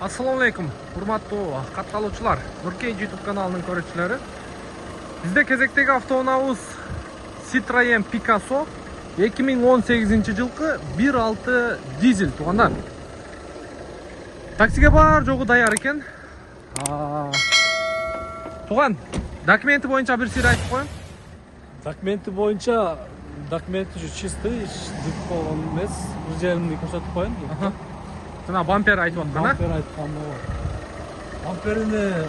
Assalamu alaikum, урматтуу катталуучулар, Нуркей YouTube каналынын көрүүчүлөрү. Бизде кезектеги автоунаабыз Citroen Picasso 2018 жылкы 1.6 дизель туугандар. Таксиге бар жогу даяр экен. Туган, документи боюнча бир сыйра айтып коеюн. Документи боюнча документи чистый, деп болгон эмес, бир жеримди көрсөтүп коеюн. Жана бампер айтып аткан, Бампер айткан болот. Бамперини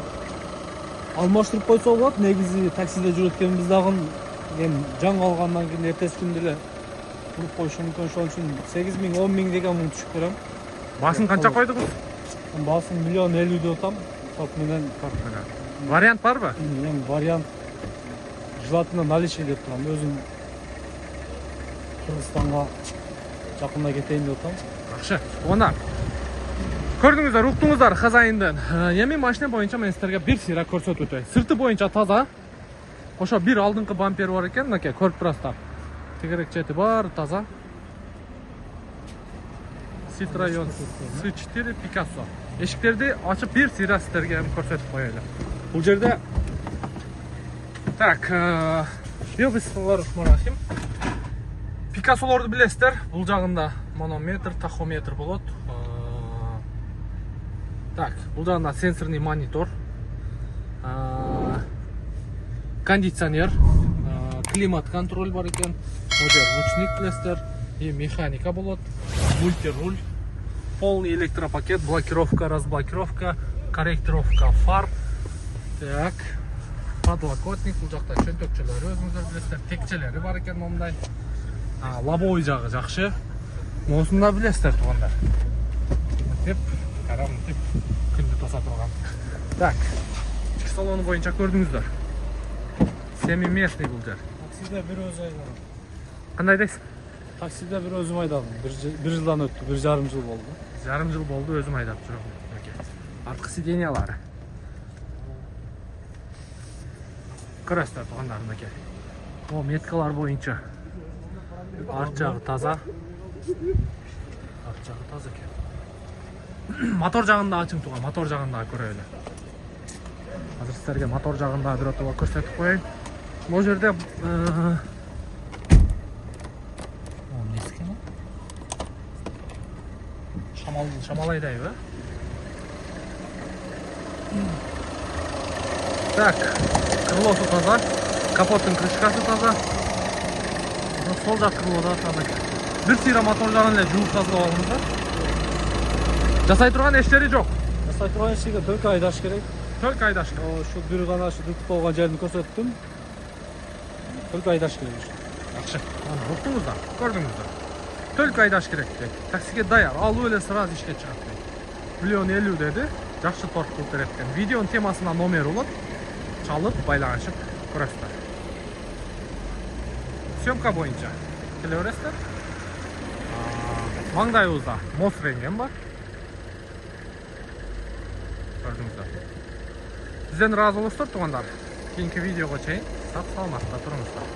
алмаштырып койсо болот. Негизи таксиде жүрөт экенбиз дагы эми жаңы алгандан кийин эртеси күндө эле куруп коюшу мүмкүн. Ошон үчүн 8 миң, 10 миң деген муну түшүп берем. Баасын канча койдуңуз? Баасын 1.50 деп атам. Топ менен. Вариант барбы? Эми вариант желательно наличие деп турам. Өзүм Кыргызстанга жакында кетейин деп атам. Жакшы. Онда көрдүңүздөр, уктуңуздар хазайындын. Эми машина боюнча мен силерге бир сыйра көрсөтүп өтөйүн. Сырты боюнча таза. Ошо бир алдыңкы бампер бар экен, мынакей көрүп турасыздар. Тегерек чети бар, таза. Citroen C4 Picasso. Эшиктерди ачып бир сыйра силерге көрсөтүп коелу. Бул жерде так, Bismillahirrahmanirrahim. Пикассолорду билесиздер. Бул жагында манометр, тахометр болот. Так, бул жагында сенсорный монитор, кондиционер, климат контроль бар экен. Мына ручник билесиздер, и механика болот, мультируль, полный электропакет, блокировка, разблокировка, корректировка фар. Так, подлокотник, бул жакта чөнтөкчөлөрү өзүңүздөр билесиздер, текчелери бар экен мондай. Лобовой жагы жакшы. Монусунда билесиздер туугандар. Деп, карамтып күндү тоса турган. Так, ички салону боюнча көрдүңүздөр. Семиместный бул жер. Таксиде бир өзү айдадым. Кандай дейсиз? Таксиде бир өзүм айдадым. Бир жылдан өттү, 1,5 жыл болду. Жарым жыл болду өзүм айдап жүрөм. Арткы сиденьялары. Көрөсүздөр туугандар, мынакей. О, меткалар боюнча. Арт жагы таза. Арт жагы таза экен. Мотор жагында ачың туган, мотор жагында көрөлү. Азыр силерге мотор жагында биротоба көрсөтүп коеюн. Бул жерде эмнеси экен? Шамал айдайбы? Так, крылосу таза, капоттун крышкасы таза. Сол жак крылода таза экен. Бир сыйра мотор жагын эле жууп тазалап алыңыздар. Жасай турган эштери жок. Жасай турган эшиге только айдаш керек. Только айдаш керек. Ошо бир гана ушу дүк болгон жерин көрсөттүм. Только айдаш керек. Жакшы. Аны уктуңуздар, көрдүңүздөр. Только айдаш керек дейт. Таксиге даяр, алып эле сразу ишке чыгат дейт. 1.50 деди. Жакшы торг кылып берет экен. Видеонун темасына номер болот. Чалып, байланышып көрөсүздөр. Съемка боюнча келе бересиздер. Маңдайыбызда моз рентген бар. Көрдүңүздөр. Бизден ыраазы болуңуздар туугандар. Кийинки видеого чейин сак саламатта туруңуздар.